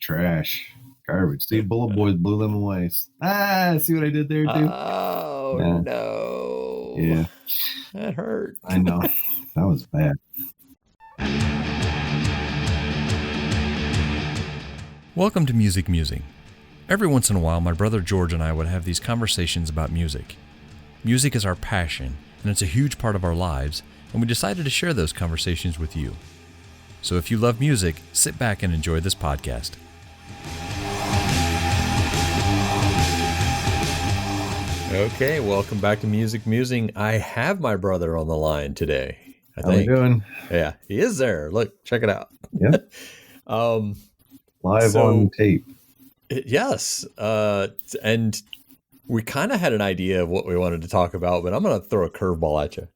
trash. Garbage. See, Bullet Boys blew them away. See what I did there, too? Oh, Yeah. no. Yeah. That hurt. I know. That was bad. Welcome to Music Musing. Every once in a while, my brother George and I would have these conversations about music. Music is our passion, and it's a huge part of our lives, and we decided to share those conversations with you. So if you love music, sit back and enjoy this podcast. Okay, welcome back to Music Musing. I have my brother on the line today. How we doing? Yeah, he is there. Look, check it out. Yeah. Live on tape. Yes. And we kind of had an idea of what we wanted to talk about, but I'm going to throw a curveball at you.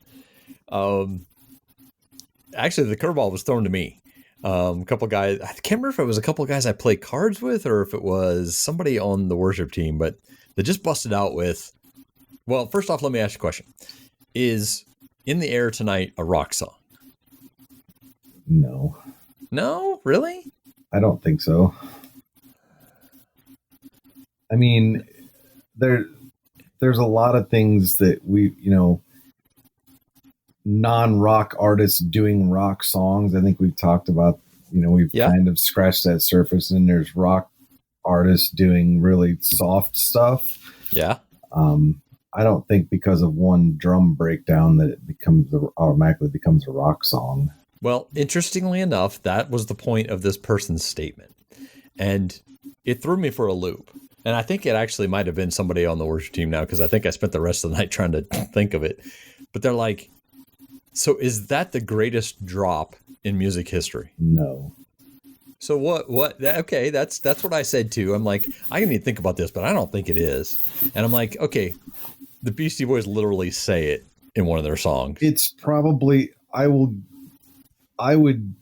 Actually, the curveball was thrown to me. A couple guys, I can't remember if it was a couple guys I play cards with or if it was somebody on the worship team, but they just busted out with, well, first off, let me ask you a question. Is In the Air Tonight a rock song? No. No? Really? I don't think so. I mean, there's a lot of things that we, non-rock artists doing rock songs. I think we've talked about, we've kind of scratched that surface, and there's rock artists doing really soft stuff. Yeah. I don't think because of one drum breakdown that it automatically becomes a rock song. Well, interestingly enough, that was the point of this person's statement. And it threw me for a loop. And I think it actually might have been somebody on the worship team now, because I think I spent the rest of the night trying to think of it. But they're like, so is that the greatest drop in music history? No. So what, okay, that's what I said too. I'm like, I need to think about this, but I don't think it is. And I'm like, okay, the Beastie Boys literally say it in one of their songs. It's probably, I would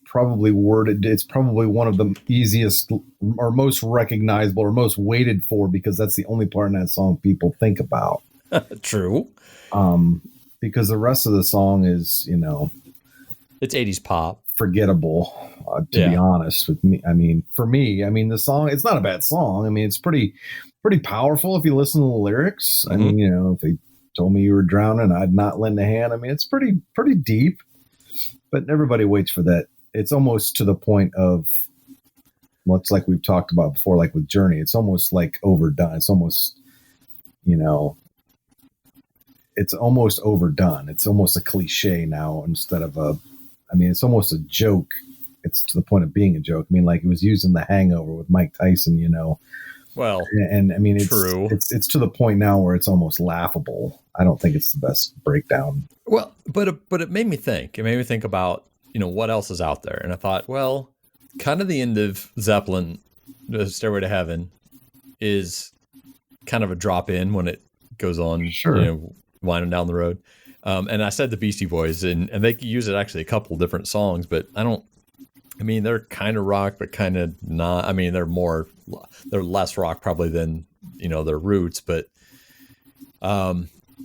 probably word it. It's probably one of the easiest or most recognizable or most waited for, because that's the only part in that song people think about. True. Because the rest of the song is, it's 80s pop. Forgettable, to be honest with me. I mean, for me, the song, it's not a bad song. I mean, it's pretty powerful if you listen to the lyrics. Mm-hmm. I mean, if they told me you were drowning, I'd not lend a hand. I mean, it's pretty deep, but everybody waits for that. It's almost to the point of, much like we've talked about before, like with Journey, it's almost like overdone. It's almost, it's almost overdone. It's almost a cliche now instead of it's almost a joke. It's to the point of being a joke. I mean, like it was used in The Hangover with Mike Tyson, Well, and I mean, it's true. It's to the point now where it's almost laughable. I don't think it's the best breakdown. Well, but it made me think. It made me think about, what else is out there. And I thought, well, kind of the end of Zeppelin, the Stairway to Heaven, is kind of a drop in when it goes on, sure. Winding down the road. And I said the Beastie Boys, and they use it actually a couple different songs, but they're kind of rock, but kind of not. I mean, they're less rock probably than, their roots, but,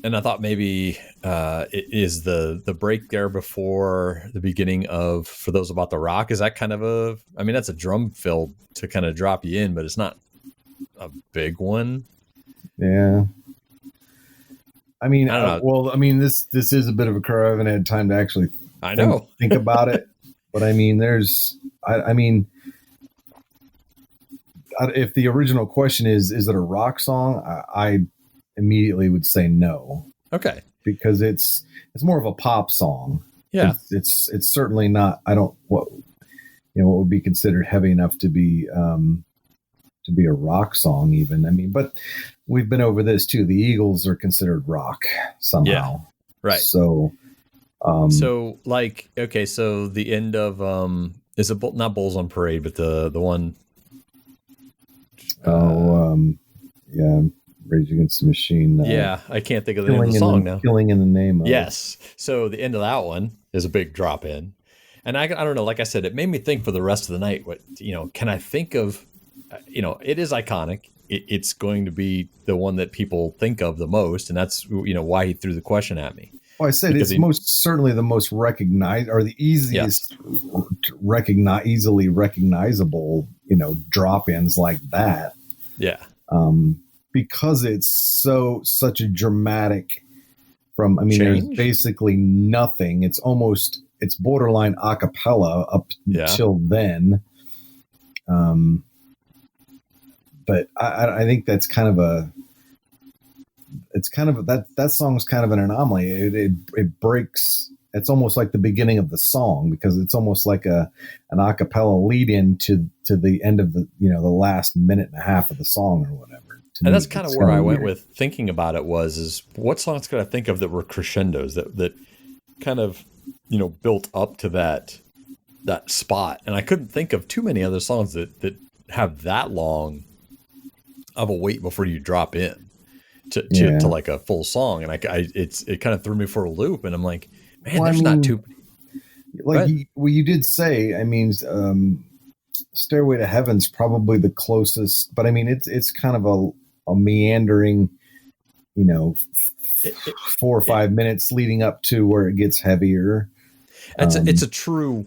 and I thought maybe it is the break there before the beginning of For Those About the Rock. Is that kind of that's a drum fill to kind of drop you in, but it's not a big one. Yeah. I mean, this is a bit of a curve. I haven't had time to actually think about it. But I mean, if the original question is it a rock song? I immediately would say no. Okay. Because it's more of a pop song. Yeah. It's certainly not, what would be considered heavy enough to be a rock song even. I mean, but we've been over this too. The Eagles are considered rock somehow. Yeah. Right. So, so the end of, is it not Bulls on Parade, but the one. Rage Against the Machine. I can't think of the name of the song now. Killing in the Name of. Yes. So the end of that one is a big drop in. And I don't know, like I said, it made me think for the rest of the night, can I think of, it is iconic. It's going to be the one that people think of the most. And that's, why he threw the question at me. Well, I said it's most certainly the most recognized or the easiest easily recognizable, drop-ins like that. Yeah. Because it's such a dramatic Change? There's basically nothing. It's borderline a cappella up until then. But I think that's that song's kind of an anomaly. It breaks. It's almost like the beginning of the song because it's almost like an a cappella lead in to the end of the last minute and a half of the song or whatever. And that's kind of where I went with thinking about it is what songs could I think of that were crescendos that kind of, built up to that spot. And I couldn't think of too many other songs that have that long of a wait before you drop in to like a full song. And it kind of threw me for a loop, and I'm like, man, there's not too like you did say, Stairway to Heaven's probably the closest, but it's kind of a meandering, 4 or 5 minutes leading up to where it gets heavier. It's a true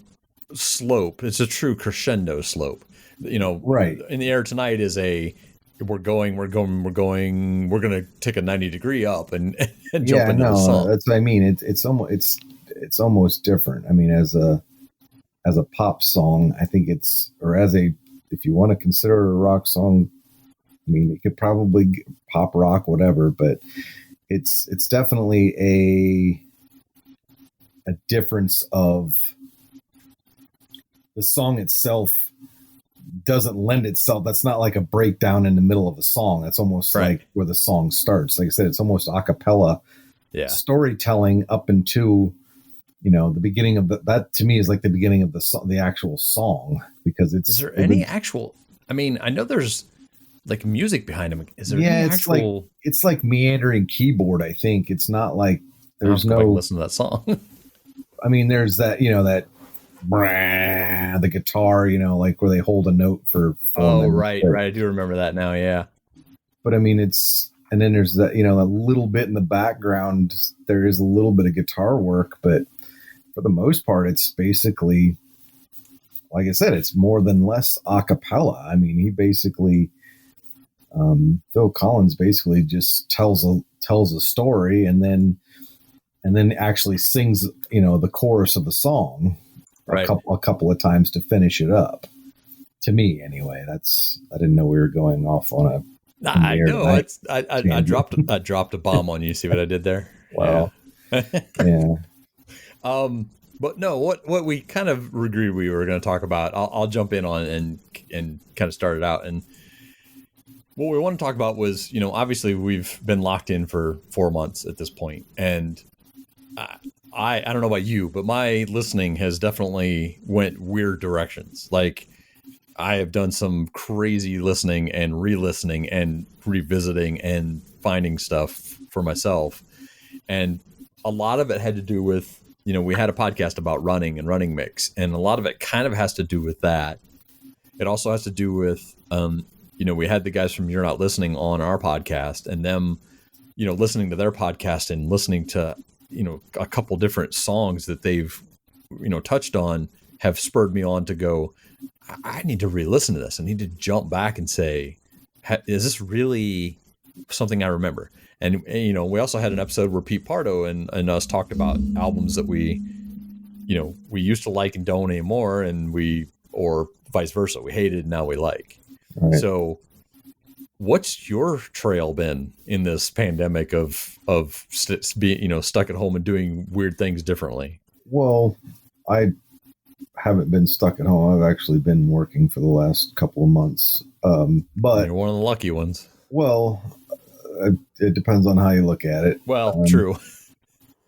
slope. It's a true crescendo slope. Right. In the Air Tonight is we're going to take a 90-degree up and jump into the song. That's what I mean. It's almost different. As a pop song, I think if you want to consider a rock song, it could probably pop rock, whatever, but it's definitely a difference of the song itself doesn't lend itself. That's not like a breakdown in the middle of a song. That's almost like where the song starts. Like I said, it's almost a cappella storytelling up into, the beginning of that to me is like the beginning of the actual song, because is there any actual, I know there's like music behind him. Is there any actual? It's like meandering keyboard. I think it's not like there's no listen to that song. There's that, that the guitar, like where they hold a note for. Right. I do remember that now. Yeah. But and then there's that, a little bit in the background, there is a little bit of guitar work, but for the most part, it's basically, like I said, it's more than less a cappella. He basically, Phil Collins basically just tells a story and then actually sings, the chorus of the song a couple of times to finish it up. To me, anyway, I didn't know we were going off on a. I know. I dropped a bomb on you. See what I did there? Wow. Yeah. But no, what we kind of agreed we were going to talk about, I'll jump in on and kind of start it out. And what we want to talk about was, obviously we've been locked in for 4 months at this point, and I don't know about you, but my listening has definitely went weird directions. Like, I have done some crazy listening and re-listening and revisiting and finding stuff for myself. And a lot of it had to do with, we had a podcast about running and running mix, and a lot of it kind of has to do with that. It also has to do with, we had the guys from You're Not Listening on our podcast, and them, listening to their podcast and listening to, a couple different songs that they've, touched on have spurred me on to go, I need to re-listen to this. I need to jump back and say, is this really something I remember? And, we also had an episode where Pete Pardo and us talked about albums that we used to like and don't anymore. Or vice versa. We hated and now we like. Right. So what's your trail been in this pandemic of being, stuck at home and doing weird things differently? Well, I haven't been stuck at home. I've actually been working for the last couple of months. But you're one of the lucky ones. Well, it depends on how you look at it. Well, true.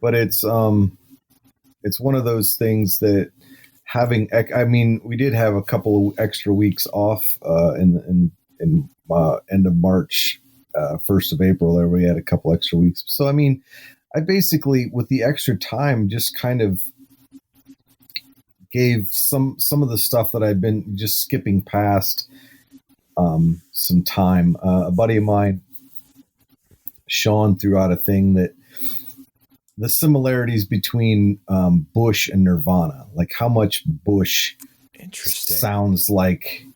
But it's one of those things that we did have a couple of extra weeks off in end of March, 1st of April, there we had a couple extra weeks. So, I basically, with the extra time, just kind of gave some of the stuff that I'd been just skipping past some time. A buddy of mine, Sean, threw out a thing that the similarities between Bush and Nirvana, like how much Bush sounds like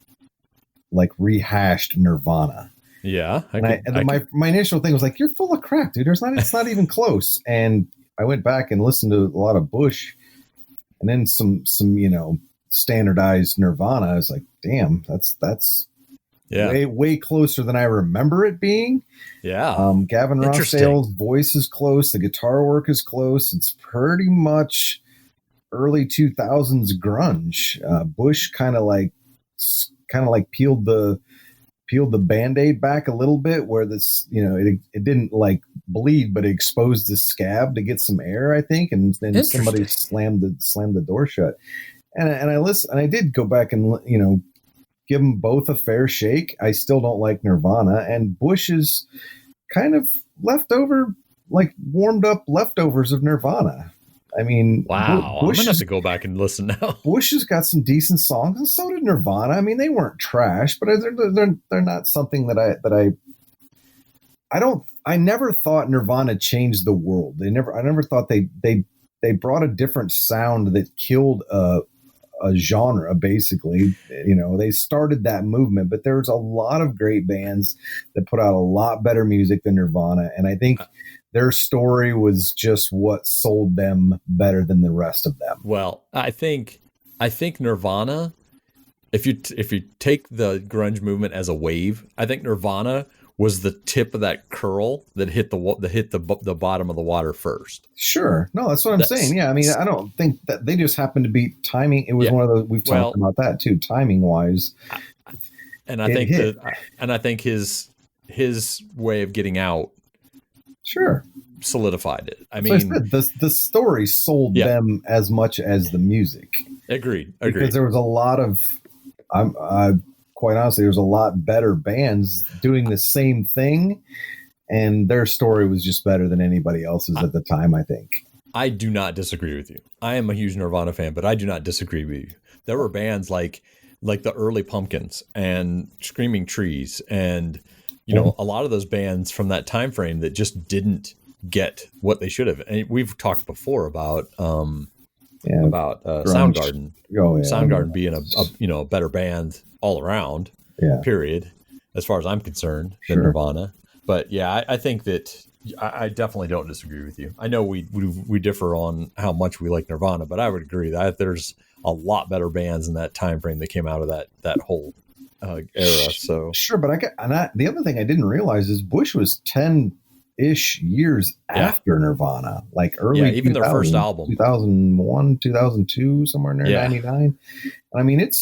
rehashed Nirvana. Yeah. My initial thing was like, you're full of crap, dude. It's not even close. And I went back and listened to a lot of Bush and then some, standardized Nirvana. I was like, damn, that's way closer than I remember it being. Yeah. Gavin Rossdale's voice is close. The guitar work is close. It's pretty much early 2000s grunge. Bush kind of like peeled the Band-Aid back a little bit, where this, it didn't like bleed, but it exposed the scab to get some air, I think, and then somebody slammed the door shut. And I listened, and I did go back and give them both a fair shake. I still don't like Nirvana, and Bush is kind of leftover, like warmed up leftovers of Nirvana. I mean, wow, I'm gonna have to go back and listen now. Bush has got some decent songs, and so did Nirvana. I mean, they weren't trash, but they're not something that I never thought Nirvana changed the world. I never thought they brought a different sound that killed a genre, basically. They started that movement, but there's a lot of great bands that put out a lot better music than Nirvana, and I think their story was just what sold them better than the rest of them. Well, I think Nirvana, if you take the grunge movement as a wave, I think Nirvana was the tip of that curl that hit the bottom of the water first. Sure. No, that's what I'm saying. Yeah. I mean, I don't think that they just happened to be timing. It was one of those, we've talked about that too, timing wise. And I think his way of getting out solidified it. I mean, the story sold them as much as the music. Agreed. Because there was a lot of, quite honestly, there's a lot better bands doing the same thing, and their story was just better than anybody else's at the time, I think. I do not disagree with you. I am a huge Nirvana fan, but I do not disagree with you. There were bands like the early Pumpkins and Screaming Trees and a lot of those bands from that time frame that just didn't get what they should have. And we've talked before about Soundgarden. Soundgarden being a better band all around. Period. As far as I'm concerned, than Nirvana. But yeah, I think that I definitely don't disagree with you. I know we differ on how much we like Nirvana, but I would agree that there's a lot better bands in that time frame that came out of that whole era. So sure, but the other thing I didn't realize is Bush was 10-ish years after Nirvana, like early, even their first album, 2001, 2002, somewhere in there, 99. I mean, it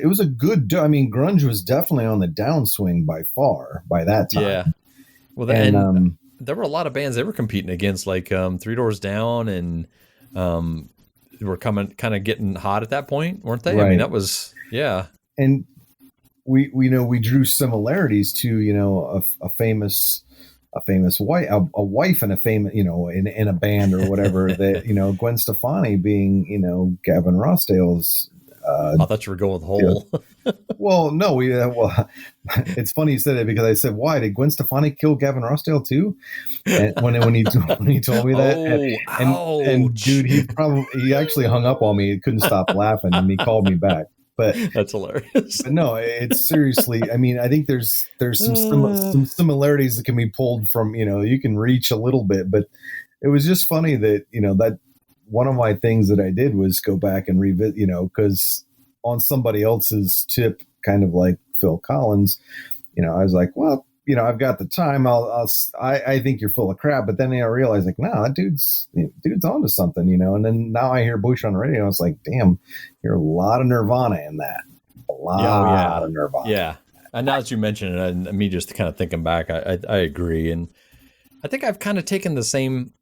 was a good. I mean, grunge was definitely on the downswing by far by that time. Yeah. Well, and there were a lot of bands they were competing against, like Three Doors Down, and they were kind of getting hot at that point, weren't they? Right. I mean, that was And we drew similarities to a famous wife, a wife and a famous in a band or whatever that Gwen Stefani being Gavin Rossdale's. I thought you were going with whole. Well, no, it's funny you said it because I said, why did Gwen Stefani kill Gavin Rossdale too? And when he told me that, and dude, he actually hung up on me. He couldn't stop laughing, and he called me back. But that's hilarious. But no, it's seriously. I mean, I think there's some similarities that can be pulled from. You can reach a little bit, but it was just funny that that. One of my things that I did was go back and revisit, because on somebody else's tip, kind of like Phil Collins, I was like, well, I've got the time. I think you're full of crap. But then I realized, like, no, that dude's onto something, And then now I hear Bush on the radio. I was like, damn, hear a lot of Nirvana in that. A lot of Nirvana. Yeah. And now that you mention it, and me just kind of thinking back, I agree. And I think I've kind of taken the same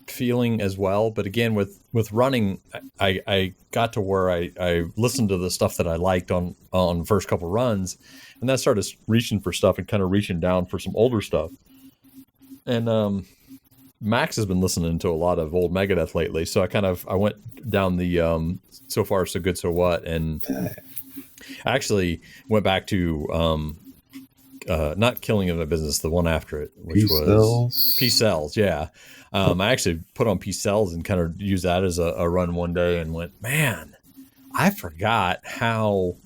feeling as well, but again with running, I got to where I listened to the stuff that I liked on the first couple runs, and then I started reaching for stuff and kind of reaching down for some older stuff. And Max has been listening to a lot of old Megadeth lately, so I went down the So Far So Good So What, and I actually went back to not Killing of a Business, the one after it, which Peace was Cells. Peace Cells. Yeah. I actually put on Peace Cells and kind of used that as a run one day and went, man, I forgot how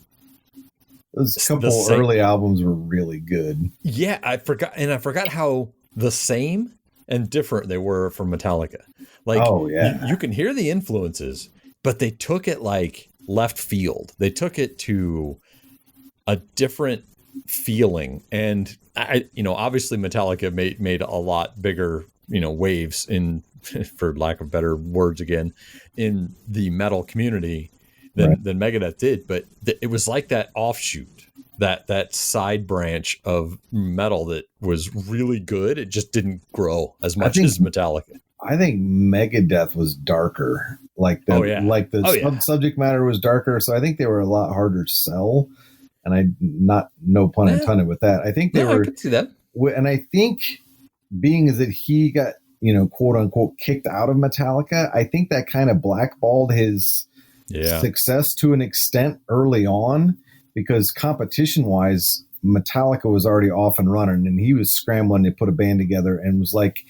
Those couple early albums were really good. Yeah, I forgot how the same and different they were from Metallica. Like, oh yeah, you can hear the influences, but they took it like left field. They took it to a different feeling, and obviously Metallica made a lot bigger, waves in, for lack of better words again, in the metal community than Megadeth did. But it was like that offshoot, that side branch of metal that was really good. It just didn't grow as much as Metallica. I think Megadeth was darker. Like the subject matter was darker, so I think they were a lot harder to sell. And no pun intended with that. I think they were. I could see that. And I think being as that he got, quote unquote, kicked out of Metallica, I think that kind of blackballed his success to an extent early on, because competition wise, Metallica was already off and running, and he was scrambling to put a band together and was like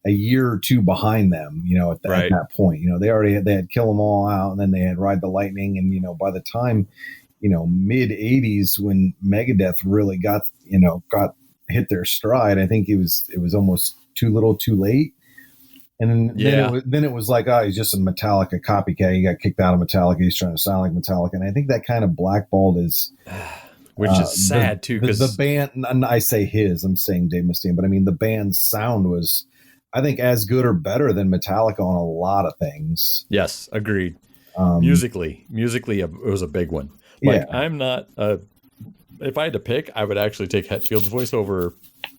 a year or two behind them, at that point. They had Kill 'Em All Out, and then they had Ride the Lightning. And, by the time, mid 80s, when Megadeth really got hit their stride, I think it was almost too little too late. And then it was like, he's just a Metallica copycat. He got kicked out of Metallica. He's trying to sound like Metallica. And I think that kind of blackballed his, which is sad too, because the band, and I say I'm saying Dave Mustaine, but I mean, the band's sound was, I think, as good or better than Metallica on a lot of things. Yes, agreed. Musically, it was a big one. Like, I'm not, if I had to pick, I would actually take Hetfield's voice over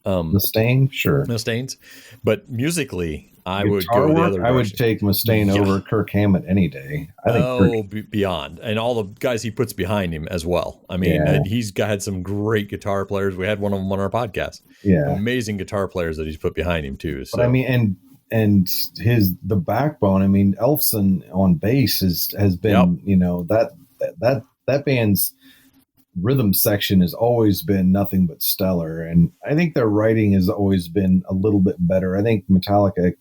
Mustaine, sure. Mustaine's, but musically, I would go the other direction. I would take Mustaine over Kirk Hammett any day. I think beyond, and all the guys he puts behind him as well. I mean, and he's had some great guitar players. We had one of them on our podcast. Yeah, amazing guitar players that he's put behind him too. So. But I mean, and the backbone. I mean, Elfson on bass has been that band's rhythm section has always been nothing but stellar, and I think their writing has always been a little bit better. I think Metallica,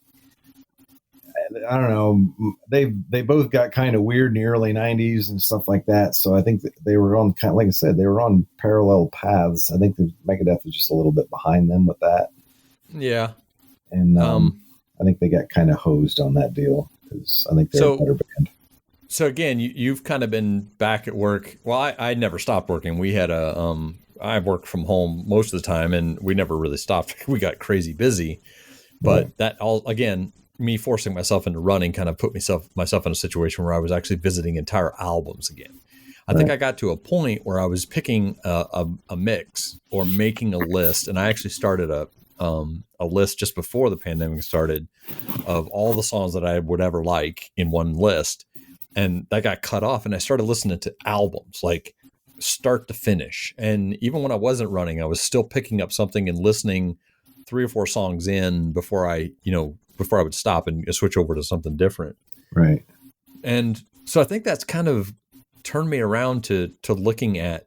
I don't know, they both got kind of weird in the early 90s and stuff like that, so I think they were on, kind of like I said, they were on parallel paths. I think the Megadeth was just a little bit behind them with that. Yeah. And I think they got kind of hosed on that deal, because I think they're a better band. So again, you've kind of been back at work. Well, I never stopped working. We had I worked from home most of the time, and we never really stopped. We got crazy busy, but that all, again, me forcing myself into running kind of put myself in a situation where I was actually visiting entire albums again. I think I got to a point where I was picking a mix or making a list, and I actually started a list just before the pandemic started of all the songs that I would ever like in one list. And that got cut off, and I started listening to albums, like start to finish. And even when I wasn't running, I was still picking up something and listening 3 or 4 songs in before I would stop and switch over to something different. Right. And so I think that's kind of turned me around to looking at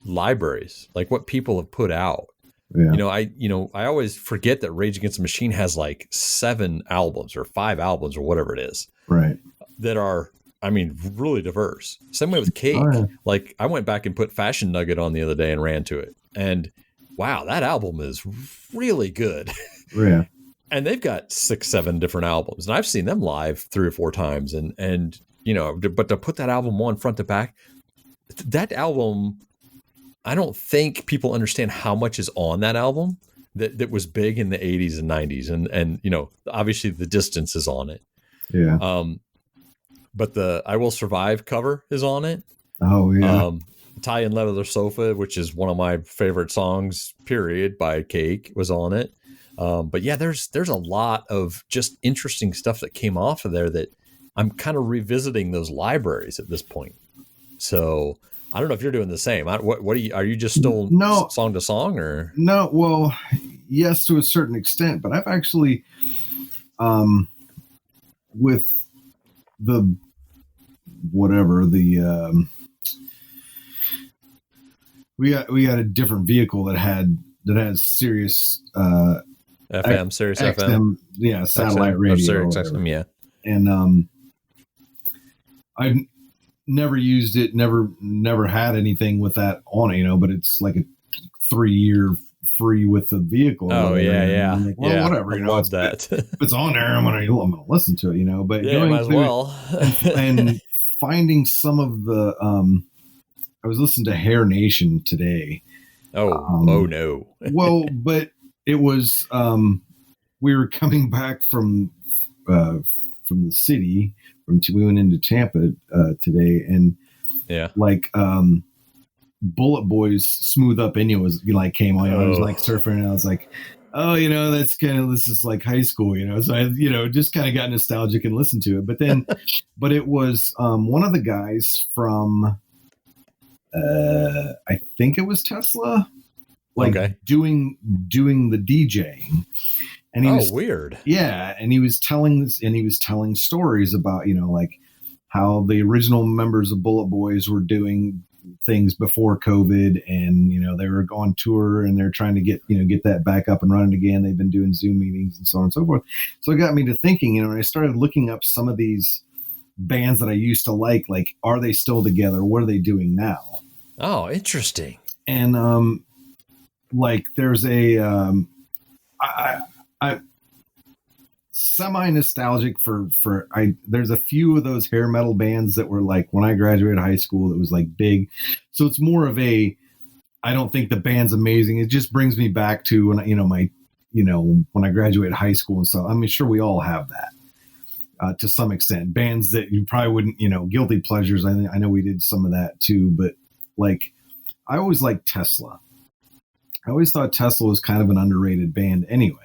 libraries, like what people have put out. Yeah. I always forget that Rage Against the Machine has like 7 albums or 5 albums or whatever it is. Right. That are, I mean, really diverse. Same way with Cake. Oh, yeah. Like, I went back and put Fashion Nugget on the other day and ran to it. And wow, that album is really good. Yeah. And they've got 6, 7 different albums. And I've seen them live 3 or 4 times. And but to put that album on front to back, that album, I don't think people understand how much is on that album that was big in the 80s and 90s. And obviously the Distance is on it. Yeah. But the I Will Survive cover is on it. Oh, yeah. Italian Leather Sofa, which is one of my favorite songs, period, by Cake, was on it. But yeah, there's a lot of just interesting stuff that came off of there that I'm kind of revisiting those libraries at this point. So I don't know if you're doing the same. What are you just still song to song, or? No, well, yes, to a certain extent, but I've actually, with the we had a different vehicle that had that has Sirius FM, Sirius XM, FM. yeah, satellite XM, radio. Sirius XM, yeah. And I've never used it, never had anything with that on it, but it's like a 3-year free with the vehicle. Oh yeah. I'm like, well, yeah. whatever, I love that. If it's on there, I'm gonna listen to it, but yeah, might as well. and finding some of the I was listening to Hair Nation today. Oh no. Well, but it was we were coming back from the city. We went into Tampa today, and Bullet Boy's Smooth Up India was came on. I was surfing, and I was like, oh, that's this is like high school, So I just kind of got nostalgic and listened to it. But then, but it was one of the guys from I think it was Tesla, doing the DJing. And he was weird. Yeah. And he was telling stories about, how the original members of Bullet Boys were doing things before COVID, and, they were on tour and they're trying to get that back up and running again. They've been doing Zoom meetings and so on and so forth. So it got me to thinking, and I started looking up some of these bands that I used to like, are they still together? What are they doing now? Oh, interesting. And, there's a, I semi nostalgic for there's a few of those hair metal bands that were when I graduated high school that was big. So it's more of I don't think the band's amazing. It just brings me back to when when I graduated high school and stuff. I'm sure we all have that to some extent. Bands that you probably wouldn't, guilty pleasures. I know we did some of that too, but I always liked Tesla. I always thought Tesla was kind of an underrated band anyway.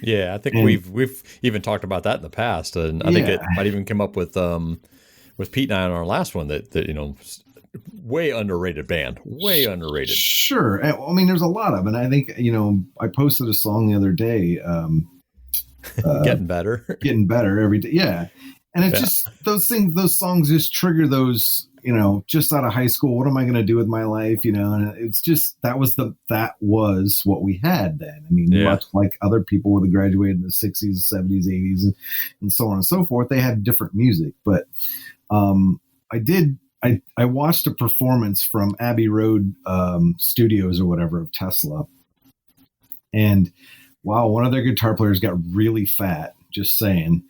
Yeah, I think we've even talked about that in the past, and I think it might even come up with Pete and I on our last one that way underrated band, way underrated. Sure, I mean there's a lot of, and I think I posted a song the other day, getting better every day, yeah, and it's just those songs just trigger those. Just out of high school, what am I going to do with my life? And it's just, that was what we had then. I mean, much like other people would have graduated in the 60s, 70s, 80s, and so on and so forth. They had different music, but I watched a performance from Abbey Road Studios or whatever of Tesla. And wow, one of their guitar players got really fat, just saying.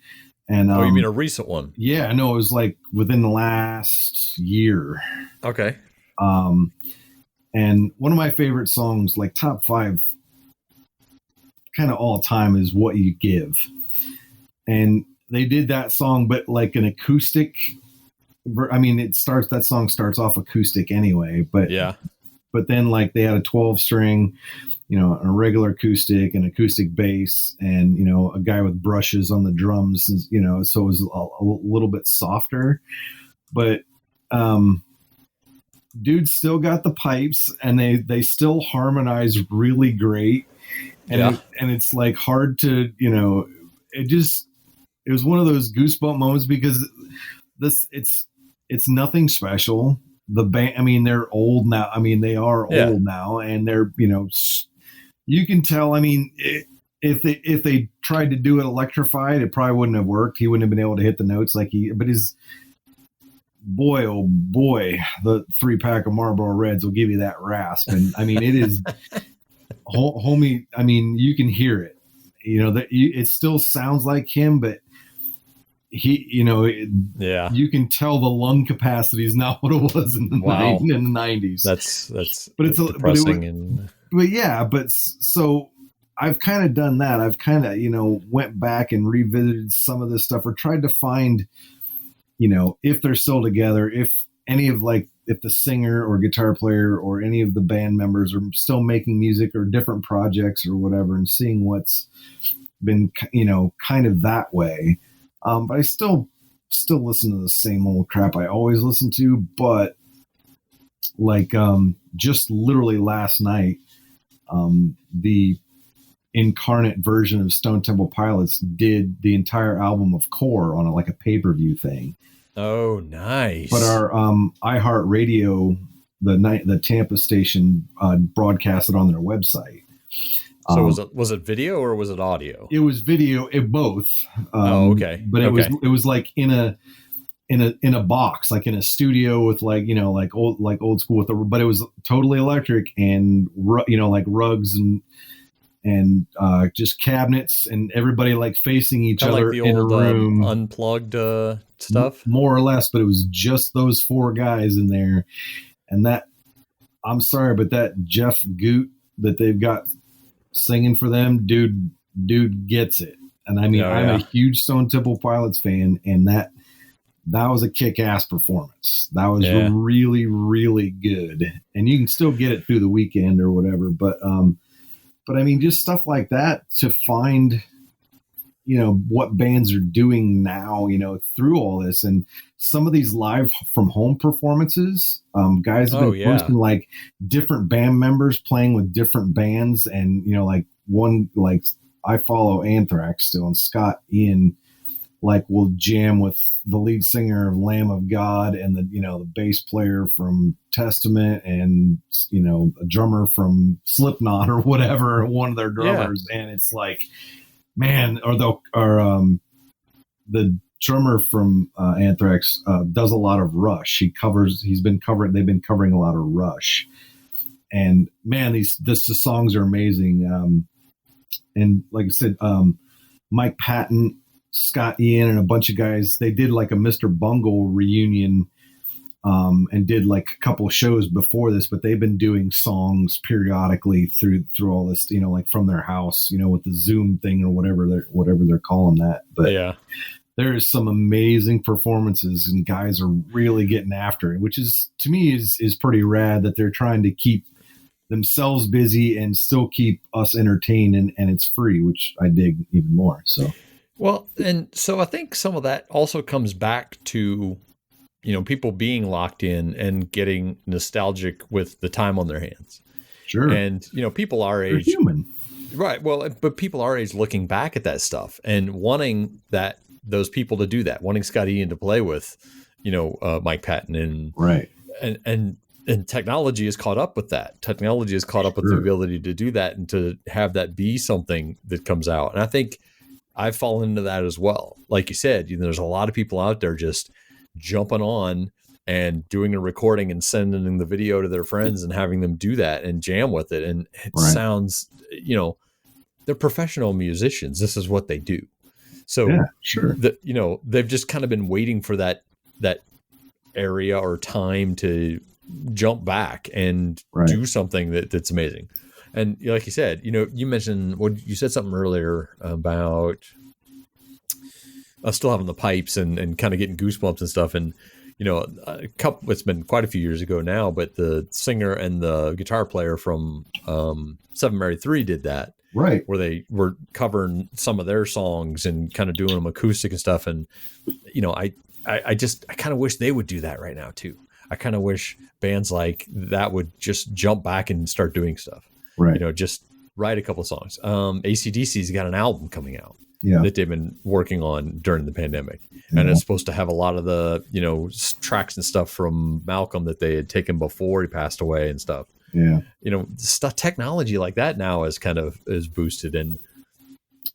And you mean a recent one? Yeah, no, it was within the last year. Okay. And one of my favorite songs, top 5 kind of all time, is What You Give. And they did that song, but an acoustic. I mean, that song starts off acoustic anyway, but but then they had a 12-string, a regular acoustic, an acoustic bass, and, a guy with brushes on the drums, so it was a little bit softer, but, dude still got the pipes, and they still harmonize really great. And it's hard to, it was one of those goosebump moments because it's nothing special. The band, I mean, they're old now. I mean, they are old now, and they're, you can tell. I mean, if they tried to do it electrified, it probably wouldn't have worked. He wouldn't have been able to hit the notes but his boy, oh boy, the 3-pack of Marlboro Reds will give you that rasp. And I mean, it is homie. I mean, you can hear it, it still sounds like him, but he, you can tell the lung capacity is not what it was in the 90s. That's but it's depressing. So I've kind of done that. I've kind of, went back and revisited some of this stuff, or tried to find, if they're still together, if any of if the singer or guitar player or any of the band members are still making music or different projects or whatever, and seeing what's been, kind of that way. But I still listen to the same old crap I always listen to. But just literally last night, the incarnate version of Stone Temple Pilots did the entire album of Core on a pay-per-view thing. Oh, nice. But our iHeartRadio, the Tampa station, broadcast it on their website. So was it video or was it audio? It was video, both. Okay. But it was like in a box, like in a studio with like, you know, like old school but it was totally electric and, you know, like rugs and just cabinets and everybody like facing each other like the in old, a room. Unplugged stuff. More or less, but it was just those 4 guys in there. And that, I'm sorry, but that Jeff Goot that they've got singing for them, dude gets it. And I mean, I'm a huge Stone Temple Pilots fan, and that was a kick-ass performance. That was really, really good. And you can still get it through the weekend or whatever. But I mean, just stuff like that to find, you know, what bands are doing now, you know, through all this. And some of these live from home performances, guys have been posting like different band members playing with different bands. And, you know, like I follow Anthrax still, and Scott Ian like will jam with the lead singer of Lamb of God and the bass player from Testament and, you know, a drummer from Slipknot or whatever, one of their drummers. And it's like, man, the drummer from Anthrax does a lot of Rush. They've been covering a lot of Rush, and man, the songs are amazing. And like I said, Mike Patton, Scott Ian, and a bunch of guys, they did like a Mr. Bungle reunion, and did like a couple of shows before this, but they've been doing songs periodically through all this, you know, like from their house, you know, with the Zoom thing or whatever they're calling that. But there's some amazing performances, and guys are really getting after it, which is, to me, is pretty rad that they're trying to keep themselves busy and still keep us entertained, and it's free, which I dig even more. So, well, and so I think some of that also comes back to, you know, people being locked in and getting nostalgic with the time on their hands. Sure. And, you know, people our age, they're human. Right. Well, but people our age looking back at that stuff and wanting those people to do that, wanting Scott Ian to play with, you know, Mike Patton and right. And technology has caught up with that. Technology has caught up with the ability to do that and to have that be something that comes out. And I think I've fallen into that as well. Like you said, you know, there's a lot of people out there just jumping on and doing a recording and sending the video to their friends and having them do that and jam with it. And it sounds, you know, they're professional musicians. This is what they do. So, you know, they've just kind of been waiting for that area or time to jump back and do something that's amazing. And like you said, you know, you mentioned, you said something earlier about still having the pipes and kind of getting goosebumps and stuff. And, you know, it's been quite a few years ago now, but the singer and the guitar player from 7 Mary 3 did that. Right. Where they were covering some of their songs and kind of doing them acoustic and stuff. And, you know, I kind of wish they would do that right now too. I kind of wish bands like that would just jump back and start doing stuff. Right. You know, just write a couple of songs. AC/DC's got an album coming out that they've been working on during the pandemic. And it's supposed to have a lot of the, you know, tracks and stuff from Malcolm that they had taken before he passed away and stuff. Yeah. You know, technology like that now is boosted. And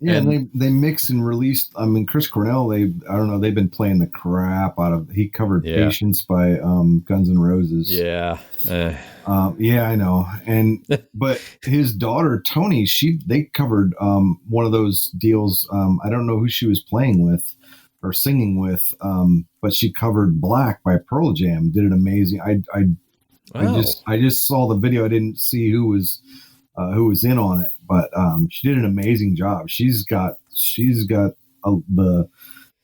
they mix and released. I mean, Chris Cornell, they've been playing the crap out of. He covered Patience by Guns N' Roses. Yeah, I know. And but his daughter Tony, they covered one of those deals. I don't know who she was playing with or singing with, but she covered Black by Pearl Jam. Did it amazing. I just saw the video. I didn't see who was in on it, but she did an amazing job. She's got the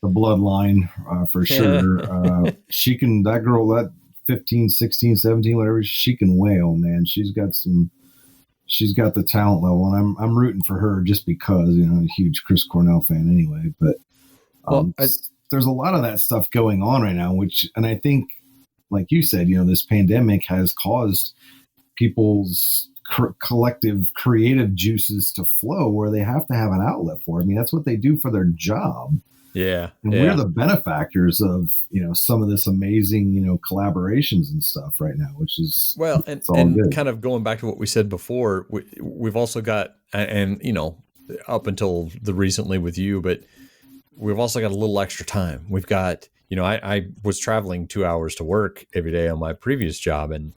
bloodline for sure. She can, that girl, that 15, 16, 17, whatever, she can wail, man. She's got the talent level, and I'm rooting for her just because, you know, I'm a huge Chris Cornell fan anyway. But there's a lot of that stuff going on right now, and I think, like you said, you know, this pandemic has caused people's collective creative juices to flow where they have to have an outlet for it. I mean, that's what they do for their job. Yeah. And we're the benefactors of, some of this amazing, collaborations and stuff right now, which is, well, it's all and good. kind of going back to what we said before, we've also got, and up until the recently with you, but we've also got a little extra time. We've got, I was traveling 2 hours to work every day on my previous job. And,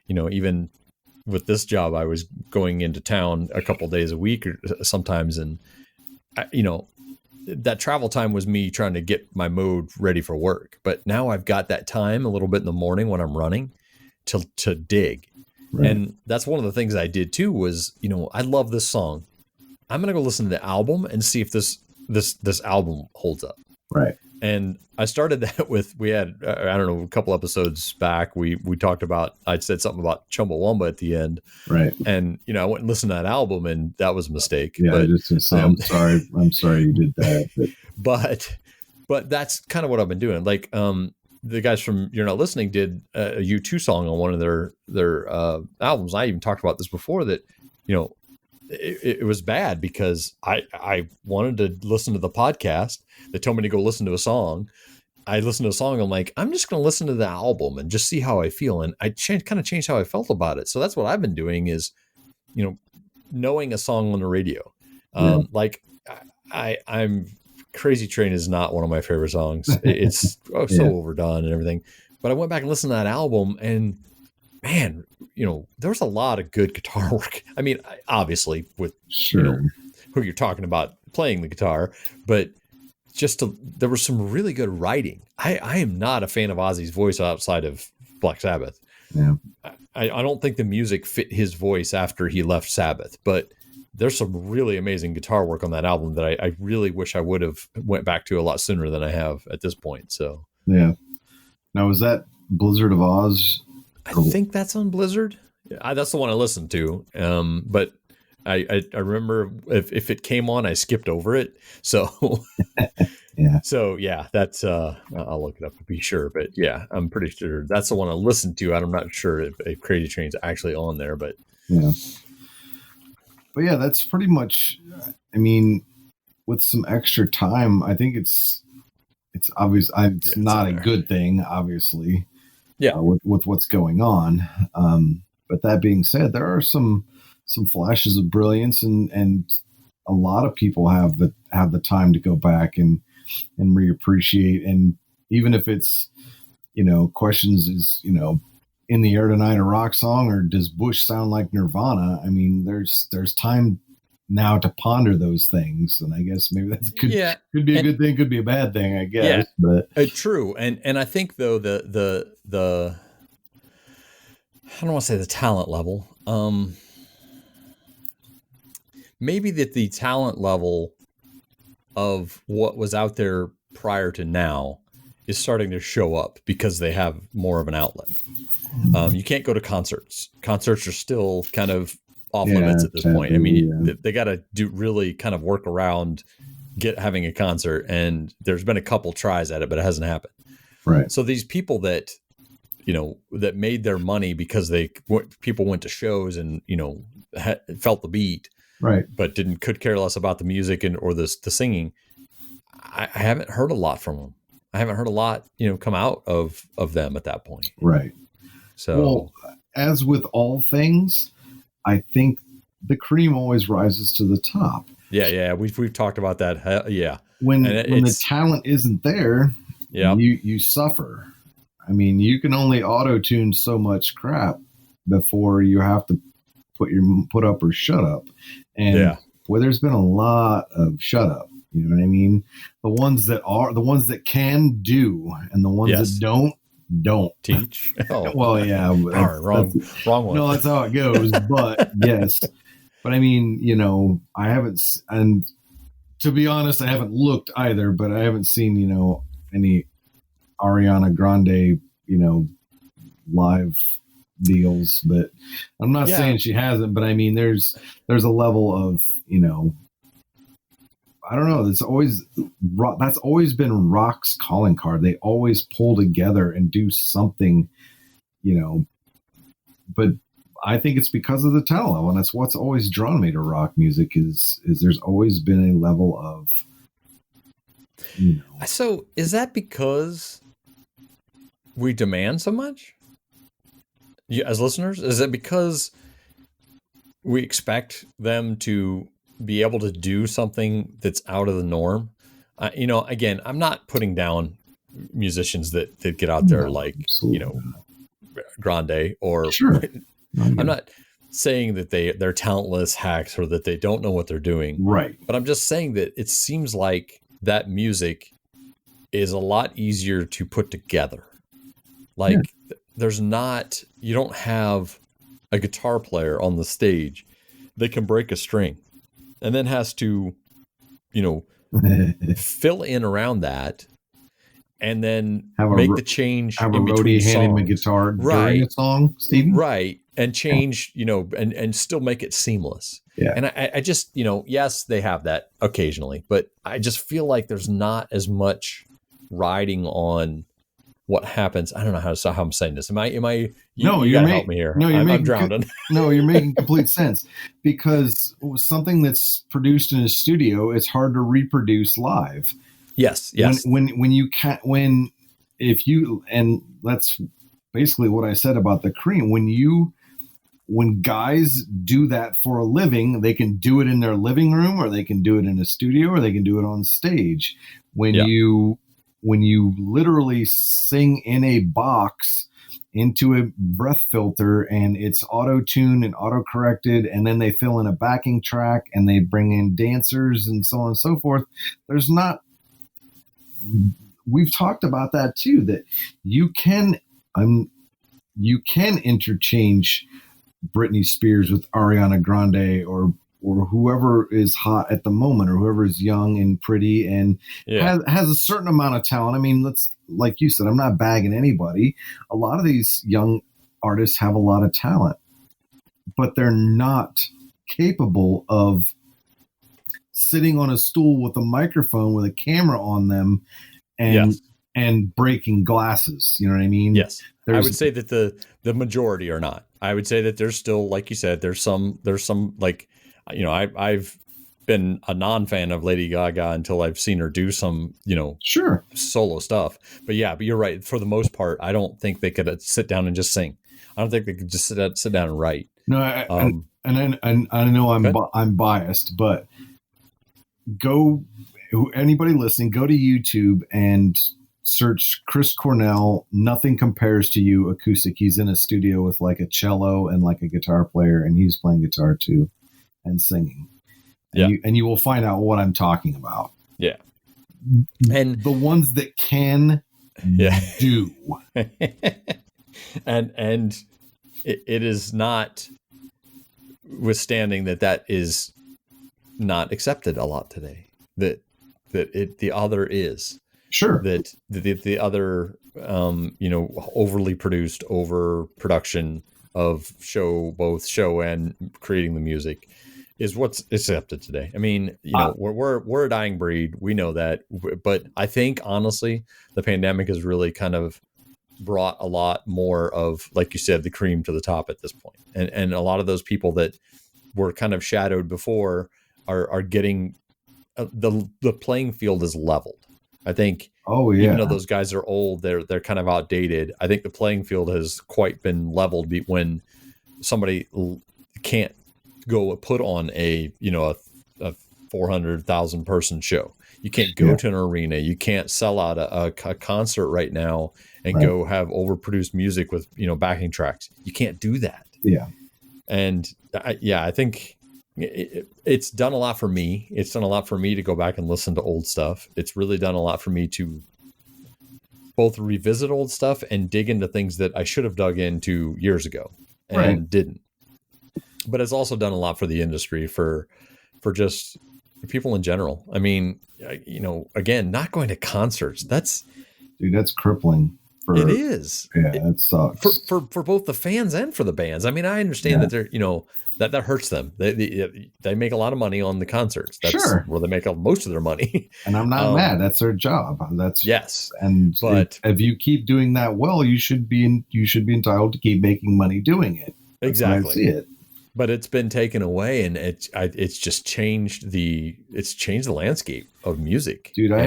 even with this job, I was going into town a couple days a week or sometimes. And, that travel time was me trying to get my mode ready for work. But now I've got that time a little bit in the morning when I'm running to dig. Right. And that's one of the things I did too was, I love this song. I'm going to go listen to the album and see if this album holds up. Right. And I started that we had, I don't know, a couple episodes back, we talked about, I'd said something about Chumbawamba at the end. Right. And, I went and listened to that album and that was a mistake. Yeah. But, just to say, I'm sorry you did that. But that's kind of what I've been doing. Like, the guys from You're Not Listening did a U2 song on one of their albums. I even talked about this before that, it was bad because I wanted to listen to the podcast. They told me to go listen to a song. I listened to a song. I'm like, I'm just going to listen to the album and just see how I feel. And I kind of changed how I felt about it. So that's what I've been doing is, knowing a song on the radio. Like I'm Crazy Train is not one of my favorite songs. It's so overdone and everything. But I went back and listened to that album and man, there was a lot of good guitar work. I mean, obviously with who you're talking about playing the guitar, but there was some really good writing. I am not a fan of Ozzy's voice outside of Black Sabbath. Yeah. I don't think the music fit his voice after he left Sabbath, but there's some really amazing guitar work on that album that I really wish I would have went back to a lot sooner than I have at this point. So, yeah. Now, was that Blizzard of Oz? I think that's on Blizzard. That's the one I listened to. But I remember if it came on, I skipped over it. So, yeah. So yeah, that's I'll look it up to be sure. But yeah, I'm pretty sure that's the one I listened to. I'm not sure if Crazy Train's actually on there, but yeah. But yeah, that's pretty much. I mean, with some extra time, I think it's obvious. It's not a good thing, obviously. Yeah. With what's going on. But that being said, there are some flashes of brilliance, and a lot of people have the time to go back and reappreciate. And even if it's, questions is, in the air tonight a rock song, or does Bush sound like Nirvana? I mean, there's time now to ponder those things, and I guess maybe that could be a good thing, could be a bad thing, I guess. Yeah, but true. And I think though the I don't want to say the talent level, maybe that the talent level of what was out there prior to now is starting to show up because they have more of an outlet. You can't go to concerts. Concerts are still kind of off limits at this point. I mean, they got to really kind of work around having a concert, and there's been a couple tries at it, but it hasn't happened. Right. So these people that, that made their money because people went to shows and, felt the beat, right, but could care less about the music or the singing. I haven't heard a lot from them. I haven't heard a lot, come out of them at that point. Right. So, as with all things, I think the cream always rises to the top. Yeah. We've talked about that. Yeah. When the talent isn't there, you suffer. I mean, you can only auto-tune so much crap before you have to put up or shut up. And there's been a lot of shut up. You know what I mean? The ones that can do, and the ones that don't teach. Oh. Well, yeah. Wrong one. No, that's how it goes. But yes. But I mean, I haven't, and to be honest, I haven't looked either, but I haven't seen, any Ariana Grande, live deals. But I'm not saying she hasn't, but I mean, there's a level of, I don't know. That's always been rock's calling card. They always pull together and do something, but I think it's because of the talent level, and that's what's always drawn me to rock music is there's always been a level of So is that because we demand so much? As listeners, is it because we expect them to be able to do something that's out of the norm? Again, I'm not putting down musicians that get out there Grande or sure. I'm not saying that they're talentless hacks or that they don't know what they're doing. Right. But I'm just saying that it seems like that music is a lot easier to put together. You don't have a guitar player on the stage that can break a string and then has to, fill in around that and then make the change have in a roadie between hand him a songs. guitar during a song, Stevie. Right. And change, and still make it seamless. Yeah. And I just, yes, they have that occasionally, but I just feel like there's not as much riding on what happens. I don't know how I'm saying this. Am I, you gotta help me here. No, I'm drowning. No, you're making complete sense, because something that's produced in a studio, it's hard to reproduce live. Yes. And that's basically what I said about the Cream. When guys do that for a living, they can do it in their living room, or they can do it in a studio, or they can do it on stage. When you literally sing in a box into a breath filter, and it's auto-tuned and auto-corrected, and then they fill in a backing track and they bring in dancers and so on and so forth. We've talked about that too, that you can interchange Britney Spears with Ariana Grande or whoever is hot at the moment, or whoever is young and pretty and has a certain amount of talent. I mean, like you said, I'm not bagging anybody. A lot of these young artists have a lot of talent, but they're not capable of sitting on a stool with a microphone with a camera on them and breaking glasses. You know what I mean? Yes. I would say that the majority are not. I would say that there's still, like you said, there's some like, I've been a non-fan of Lady Gaga until I've seen her do some, sure, solo stuff. But you're right. For the most part, I don't think they could sit down and just sing. I don't think they could just sit down and write. No, I know I'm biased, but anybody listening, go to YouTube and search Chris Cornell, Nothing Compares to You acoustic. He's in a studio with like a cello and like a guitar player, and he's playing guitar too and singing. And you will find out what I'm talking about. Yeah. And the ones that can do. and it is not withstanding that is not accepted a lot today. The other is. Sure. That the other, overly produced overproduction of both show and creating the music is what's accepted today. I mean, we're a dying breed. We know that, but I think honestly, the pandemic has really kind of brought a lot more of, like you said, the cream to the top at this point. And a lot of those people that were kind of shadowed before are getting the playing field is leveled. I think, even though those guys are old, they're kind of outdated. I think the playing field has quite been leveled when somebody can't go put on a 400,000 person show. You can't go to an arena. You can't sell out a concert right now and go have overproduced music with, backing tracks. You can't do that. Yeah. And I think it's done a lot for me. It's done a lot for me to go back and listen to old stuff. It's really done a lot for me to both revisit old stuff and dig into things that I should have dug into years ago and didn't. But it's also done a lot for the industry, for just people in general. I mean, again, not going to concerts. That's crippling. It is. Yeah, it sucks for both the fans and for the bands. I mean, I understand that they're, that hurts them. They make a lot of money on the concerts. That's where they make most of their money. And I'm not mad. That's their job. Yes. But if you keep doing that well, you should be entitled to keep making money doing it. That's exactly. how I see it. but it's been taken away, and it's just changed the landscape of music. Dude, I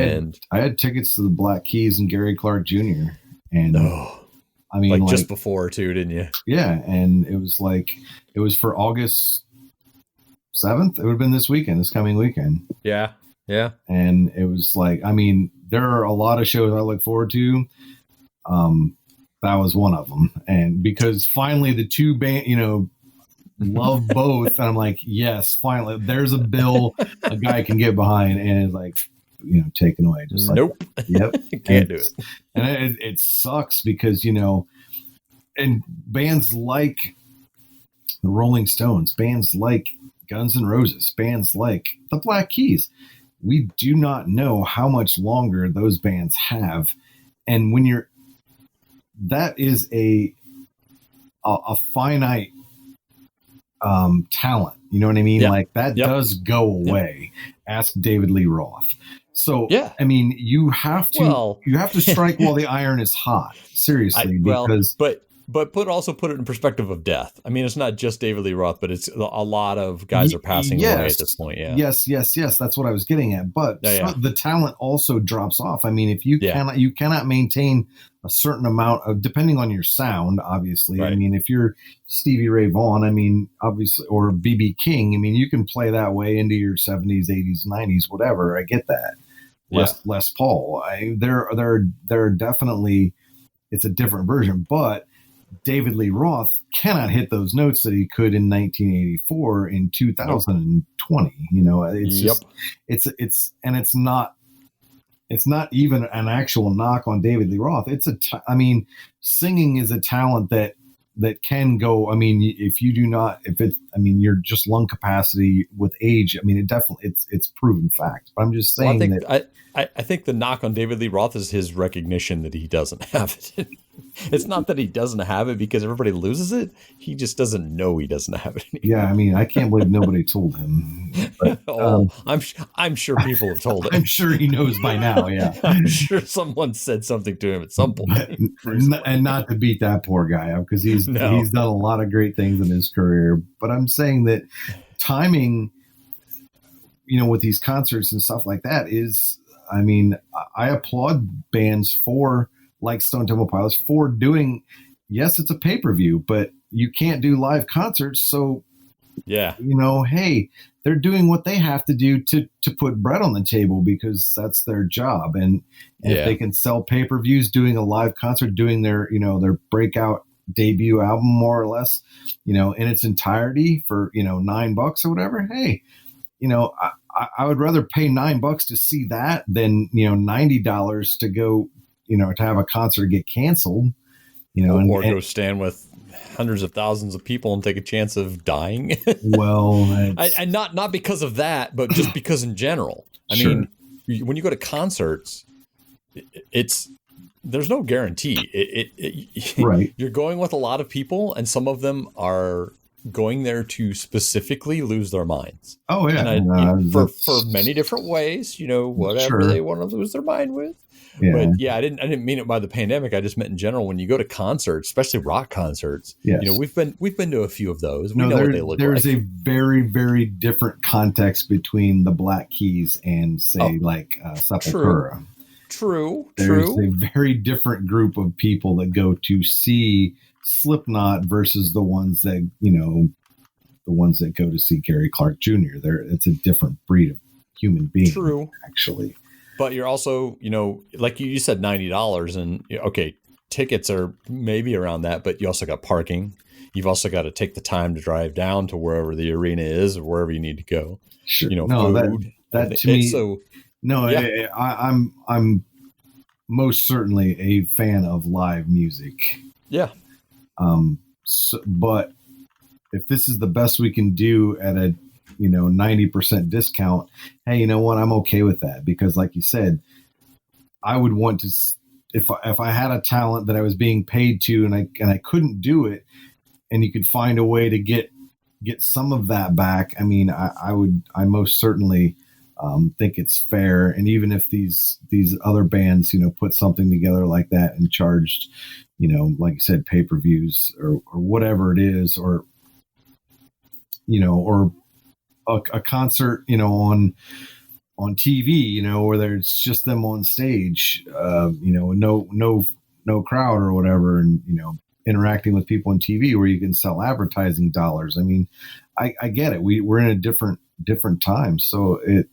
had tickets to the Black Keys and Gary Clark Jr. and I mean, like just before too, didn't you? Yeah, and it was for August 7th. It would have been this coming weekend. Yeah. And it was like, I mean, there are a lot of shows I look forward to. That was one of them, and because finally the two band, love both. And I'm like, yes, finally, there's a bill a guy can get behind, and it's like, taken away. Just nope. Like, yep, can't do it. And it sucks because and bands like the Rolling Stones, bands like Guns N' Roses, bands like the Black Keys, we do not know how much longer those bands have, and when that is a finite talent. You know what I mean? Yep. Like that does go away. Yep. Ask David Lee Roth. So, yeah. I mean, you have to strike while the iron is hot. Seriously, but put it in perspective of death. I mean, it's not just David Lee Roth, but it's a lot of guys are passing away at this point. Yeah. Yes. That's what I was getting at. But the talent also drops off. I mean, if you cannot maintain a certain amount of, depending on your sound, obviously. Right. I mean, if you're Stevie Ray Vaughan, I mean, obviously, or B.B. King, I mean, you can play that way into your 70s, 80s, 90s, whatever. I get that. Les Paul. There are definitely, it's a different version, but David Lee Roth cannot hit those notes that he could in 1984 in 2020. It's not even an actual knock on David Lee Roth. Singing is a talent that can go. I mean, you're just lung capacity with age. I mean, it's proven fact. But I'm just saying I think the knock on David Lee Roth is his recognition that he doesn't have it. It's not that he doesn't have it because everybody loses it. He just doesn't know he doesn't have it anymore. Yeah, I mean, I can't believe nobody told him. But, I'm sure people have told him. I'm sure he knows by now. Yeah, I'm sure someone said something to him at some point. And not to beat that poor guy up because he's done a lot of great things in his career. But I'm saying that timing, with these concerts and stuff like that is. I mean, I applaud bands like Stone Temple Pilots for doing, yes, it's a pay-per-view, but you can't do live concerts. So, hey, they're doing what they have to do to put bread on the table because that's their job. And if they can sell pay-per-views doing a live concert, doing their breakout debut album, more or less, in its entirety for, $9 or whatever, hey, I would rather pay $9 to see that than, $90 to go, to have a concert get canceled, or go stand with hundreds of thousands of people and take a chance of dying. Well, and not because of that, but just because in general. I mean, when you go to concerts, there's no guarantee. Right. You're going with a lot of people, and some of them are going there to specifically lose their minds. Oh yeah, and for many different ways, whatever they want to lose their mind with. Yeah. But yeah, I didn't mean it by the pandemic. I just meant in general. When you go to concerts, especially rock concerts, we've been to a few of those. We know what they look like. There's a very, very different context between the Black Keys and Sepultura. True. There's a very different group of people that go to see Slipknot versus the ones that go to see Gary Clark Jr. It's a different breed of human being. True, actually. But you're also, like you said, $90, and okay, tickets are maybe around that, but you also got parking. You've also got to take the time to drive down to wherever the arena is or wherever you need to go. Sure. Food. That to me. I'm most certainly a fan of live music. Yeah. But if this is the best we can do at a 90% discount, hey, you know what? I'm okay with that because, like you said, I would want to. If I had a talent that I was being paid to and I couldn't do it, and you could find a way to get some of that back, I mean, I most certainly think it's fair. And even if these other bands, put something together like that and charged, like you said, pay-per-views or whatever it is, or or a concert, on TV, where there's just them on stage, no crowd or whatever, and interacting with people on TV where you can sell advertising dollars. I mean, I get it. We're in a different time, so it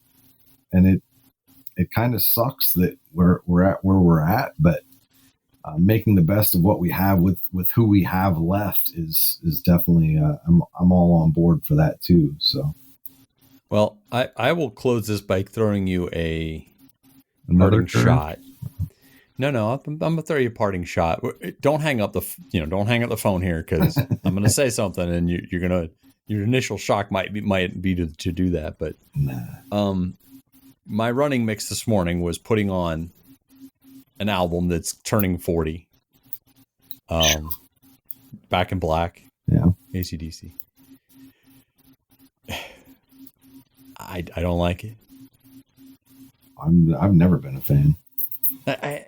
kind of sucks that we're at where we're at, but making the best of what we have with who we have left is definitely I'm all on board for that too. So, well, I will close this by throwing you another parting shot. No, I'm gonna throw you a parting shot. Don't hang up the phone here, because I'm gonna say something, and your initial shock might be to do that. But my running mix this morning was putting on an album that's turning 40. Back in Black. Yeah. AC/DC. I don't like it. I've never been a fan. I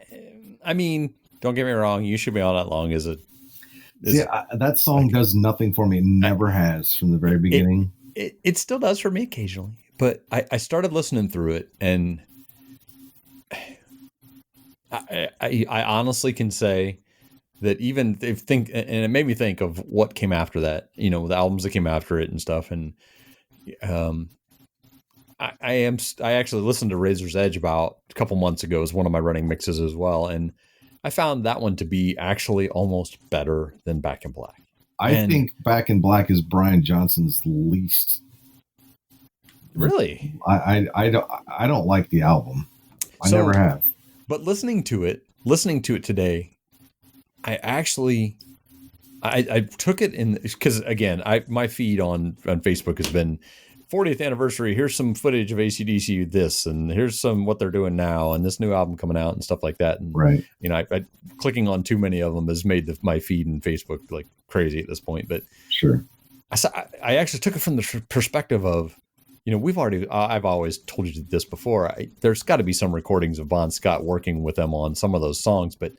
mean, don't get me wrong. You Should Be All That Long that song does nothing for me. It never has from the very beginning. It still does for me occasionally, but I started listening through it, and I honestly can say that even and it made me think of what came after that, the albums that came after it and stuff. And I actually listened to Razor's Edge about a couple months ago as one of my running mixes as well, and I found that one to be actually almost better than Back in Black. I think Back in Black is Brian Johnson's least. Really? I don't like the album. I never have. But listening to it today, I actually I took it in, because again, my feed on Facebook has been 40th anniversary. Here's some footage of AC/DC, this, and here's what they're doing now, and this new album coming out and stuff like that. And right, I clicking on too many of them has made my feed in Facebook like crazy at this point. But sure, I actually took it from the perspective of, I've always told you this before. There's got to be some recordings of Bon Scott working with them on some of those songs, but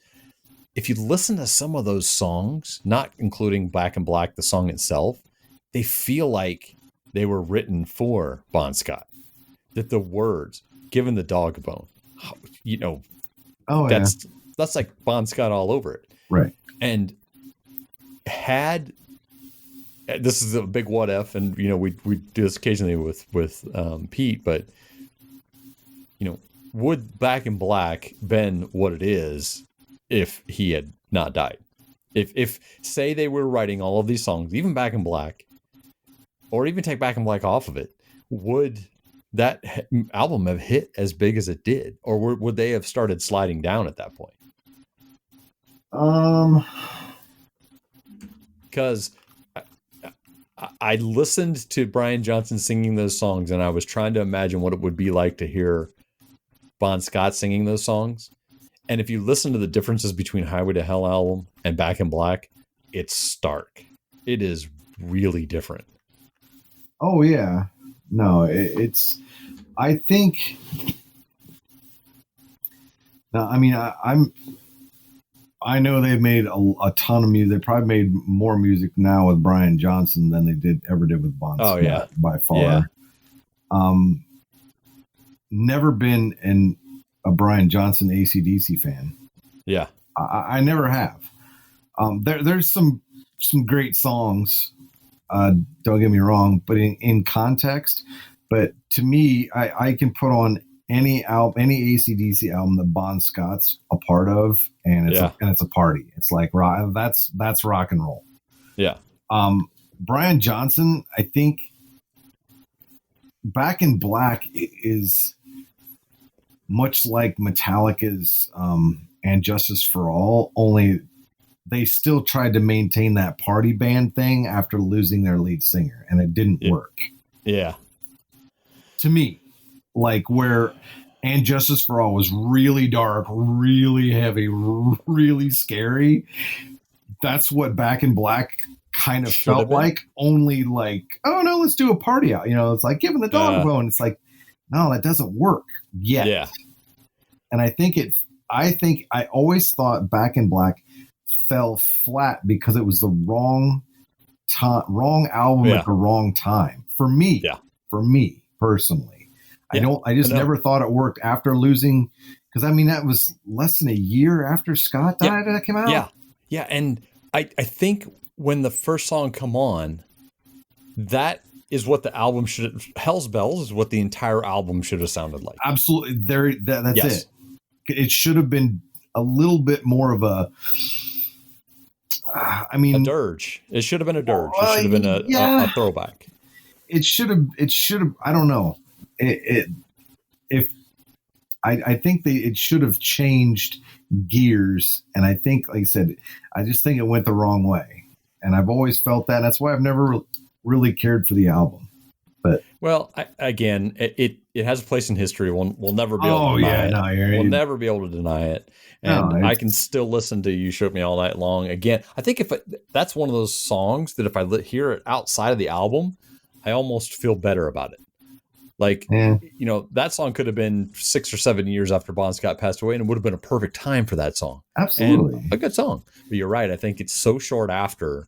if you listen to some of those songs, not including Back in Black, the song itself, they feel like they were written for Bon Scott. That the words, "Given the Dog a Bone," that's like Bon Scott all over it. Right. And this is a big what if, and we do this occasionally with Pete, but would Back in Black been what it is if he had not died? If say they were writing all of these songs, even Back in Black, or even take Back in Black off of it, would that album have hit as big as it did, or would they have started sliding down at that point? Because I listened to Brian Johnson singing those songs, and I was trying to imagine what it would be like to hear Bon Scott singing those songs. And if you listen to the differences between Highway to Hell album and Back in Black, it's stark. It is really different. Oh yeah, no, I think. Now, I mean, I know they've made a ton of music. They probably made more music now with Brian Johnson than they ever did with Bon Scott. Oh yeah, by far. Yeah. Never been a Brian Johnson AC/DC fan. Yeah, I never have. There's some great songs. Don't get me wrong, but in context. But to me, I can put on any any AC/DC album that Bon Scott's a part of, and it's a party. It's like rock. That's rock and roll. Yeah. Brian Johnson, I think Back in Black is much like Metallica's And Justice for All, only they still tried to maintain that party band thing after losing their lead singer, and it didn't work. Yeah. To me, like where And Justice for All was really dark, really heavy, really scary. That's what Back in Black kind of felt like, only like, oh no, let's do a party out. It's like Giving the Dog a Bone. It's like, no, that doesn't work yet. Yeah. And I always thought Back in Black fell flat because it was the wrong time, wrong album at the wrong time for me. Yeah. For me personally, I just never thought it worked after losing. Because I mean, that was less than a year after Scott died that came out. Yeah, and I think when the first song come on, that is what the album should. Hell's Bells is what the entire album should have sounded like. Absolutely, that's it. It should have been a little bit more of a. I mean, a dirge. It should have been a dirge. It should have been a throwback. It should have. I don't know. I think it should have changed gears, and I think, like I said, I just think it went the wrong way, and I've always felt that. That's why I've never really cared for the album. But again, it has a place in history. We'll never be able to deny it. We'll never be able to deny it. And I can still listen to "You Shook Me All Night Long" again. I think that's one of those songs that if I hear it outside of the album, I almost feel better about it. Like, that song could have been 6 or 7 years after Bon Scott passed away, and it would have been a perfect time for that song. Absolutely. And a good song. But you're right. I think it's so short after.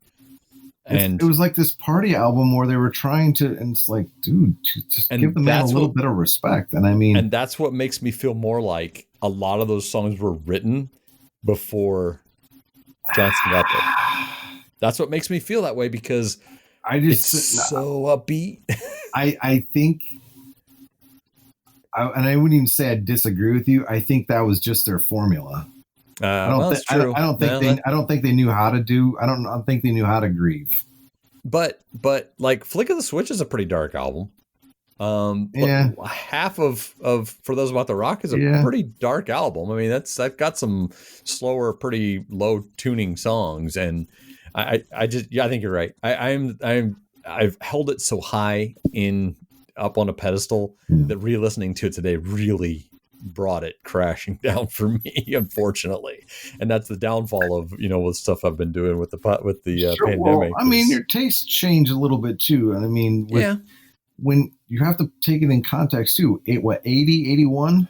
And it was like this party album where they were trying to, and it's like, dude, just give the man a little bit of respect. And I mean, and that's what makes me feel more like a lot of those songs were written before Johnson got there. That's what makes me feel that way, because it's so upbeat. I think, and I wouldn't even say I disagree with you. I think that was just their formula. I don't think they knew how to do. I don't think they knew how to grieve. But like Flick of the Switch is a pretty dark album. Half of For Those About the Rock is a pretty dark album. I mean, that's got some slower, pretty low tuning songs, and I think you're right. I've held it so high up on a pedestal that re-listening to it today really brought it crashing down for me, unfortunately. And that's the downfall of, with stuff I've been doing with the pandemic. Well, I mean, your tastes change a little bit too. And I mean, when you have to take it in context too, 80, 81,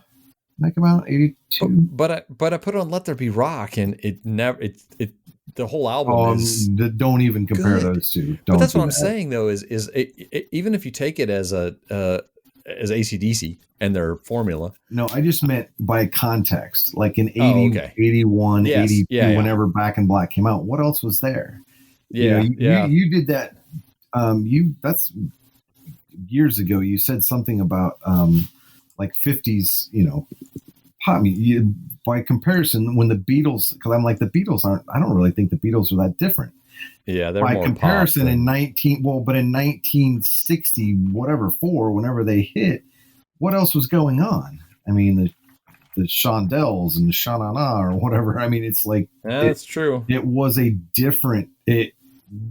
that come out, 82. But I put on Let There Be Rock, and the whole album is don't even compare those two. But that's what I'm saying though, is even if you take it as AC/DC and their formula. No, I just meant by context, like in 80, 81, 82, whenever Back in Black came out, what else was there? You did that. That's years ago. You said something about like 50s, pop. I mean, by comparison, when the Beatles, because I'm like, the Beatles I don't really think the Beatles were that different. Yeah, they're by more comparison in 1960, whenever they hit, what else was going on? I mean, the Shondells and the Sha-Na-Na or whatever. I mean, it's like, that's true. It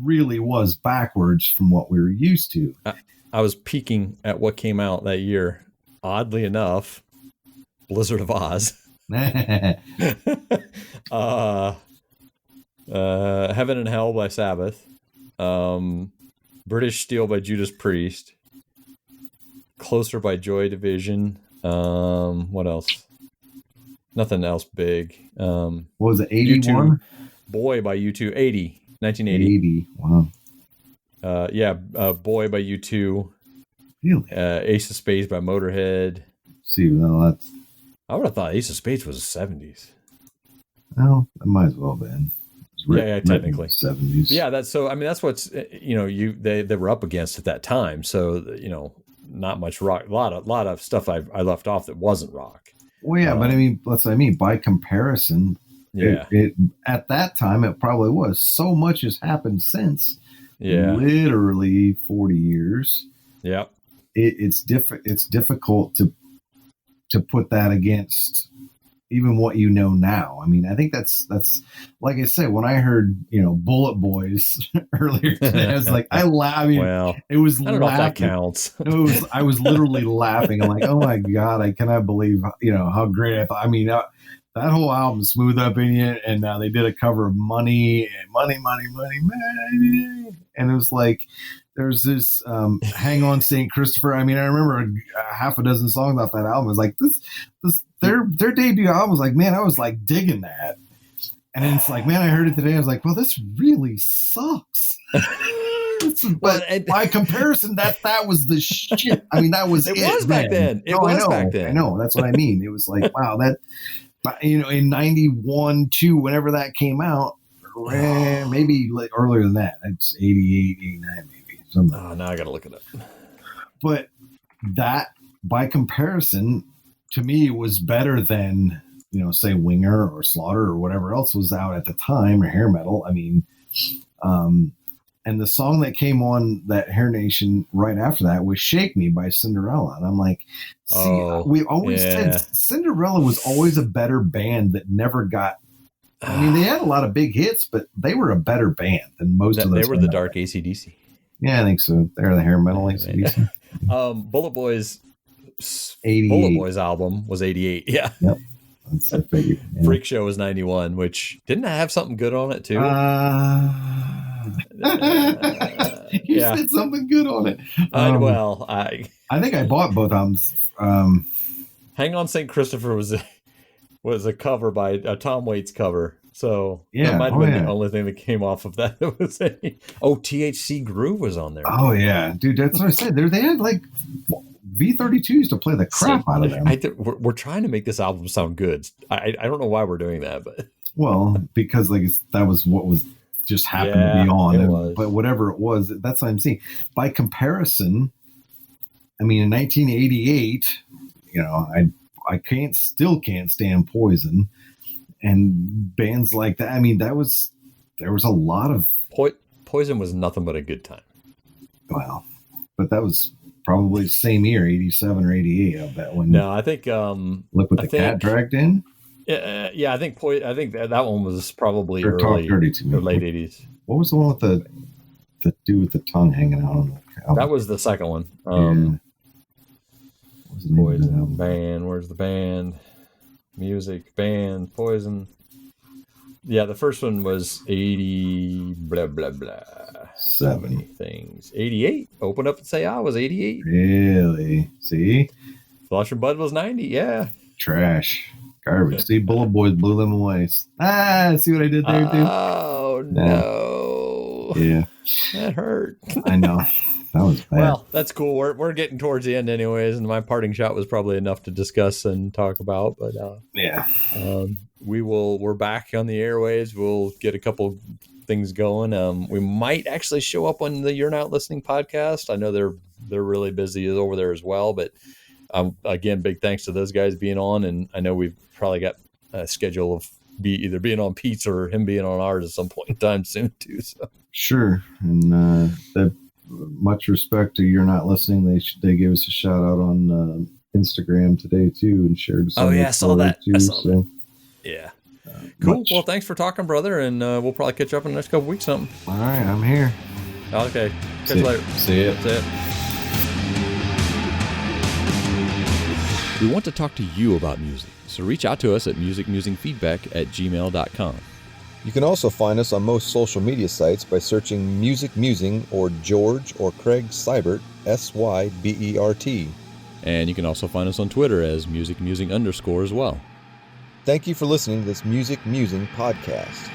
really was backwards from what we were used to. I was peeking at what came out that year. Oddly enough, Blizzard of Oz. Heaven and Hell by Sabbath. British Steel by Judas Priest. Closer by Joy Division. What else? Nothing else big. What was it, 81? Boy by U2. 1980. 80, wow. Boy by U2. Really? Ace of Spades by Motorhead. See, no, I would have thought Ace of Spades was the 70s. Well, it might as well have been. Technically 70s. Yeah, that's what's they were up against at that time. So not much rock. A lot of stuff I left off that wasn't rock. Well, yeah, but I mean, by comparison, it at that time it probably was. So much has happened since. Yeah, literally 40 years. Yeah, it's difficult to put that against even what now. I mean, I think that's like I said, when I heard, Bullet Boys earlier today, I was like, it was I don't know if that counts. I was literally laughing. I'm like, oh my God, I cannot believe, how great I thought. I mean, that whole album, Smooth Up in It, and they did a cover of Money. And it was like, there's this Hang On St. Christopher. I mean, I remember half a dozen songs off that album. It was like their debut album was like, man, I was like digging that. And then it's like, man, I heard it today. I was like, well, this really sucks. But by comparison, that was the shit. I mean, that was it. Was back then. It was back then. I know. That's what I mean. It was like, wow, that, in 91, 2, whenever that came out, maybe like earlier than that. It's 88, 89, maybe. Something. Oh, now I got to look it up. But that, by comparison, to me, was better than, say Winger or Slaughter or whatever else was out at the time, or hair metal. I mean, and the song that came on that Hair Nation right after that was Shake Me by Cinderella. And I'm like, we always said Cinderella was always a better band that never got, I mean, they had a lot of big hits, but they were a better band than most of those. They were the dark AC/DC. Yeah, I think so. They're the hair metal AC/DC. Bullet Boys' album was 88. Yeah. Yep. That's a figure. Yeah. Freak Show was 91, which didn't have something good on it too. You said something good on it. I think I bought both albums. Hang On St. Christopher was a cover by a Tom Waits cover. So that might have been the only thing that came off of that. It was THC Groove was on there. Oh yeah, dude, that's what I said. They had like V32 used to play the crap out of them. We're trying to make this album sound good. I don't know why we're doing that, but because that was what was just happened to be on. But whatever it was, that's what I'm saying. By comparison, I mean, in 1988, I still can't stand Poison and bands like that. I mean, there was a lot of Poison was nothing but a good time. Wow, but that was probably the same year, 87 or 88. I bet. I think Look What the Cat Dragged In. Yeah, I think that one was probably early, or late 80s. What was the one with the dude with the tongue hanging out on the album? That was the second one. Poison band. Where's the band? Music band. Poison. Yeah, the first one was 80 blah blah blah 70 things. 88. Open up and say I was 88. Really? See? Flush and Bud was 90. Yeah. Trash. Garbage. See, Bullet Boys blew them away. See what I did there, dude? Oh no. Yeah. That hurt. I know. That was bad. Well, that's cool. We're getting towards the end anyways, and my parting shot was probably enough to discuss and talk about, but we're back on the airwaves. We'll get a couple things going. We might actually show up on the You're Not Listening podcast. I know they're really busy over there as well, but again, big thanks to those guys being on, and I know we've probably got a schedule of either being on Pete's or him being on ours at some point in time soon too. So. Sure, and much respect to You're Not Listening. They gave us a shout out on Instagram today too, and shared. I saw that. Yeah. Cool. Well, thanks for talking, brother, and we'll probably catch up in the next couple weeks. Something. All right, I'm here. Okay. Catch you later. See ya. That's it. We want to talk to you about music, so reach out to us at musicmusingfeedback@gmail.com. You can also find us on most social media sites by searching Music Musing or George or Craig Seibert, SYBERT. And you can also find us on Twitter as MusicMusing_ as well. Thank you for listening to this Music Musing podcast.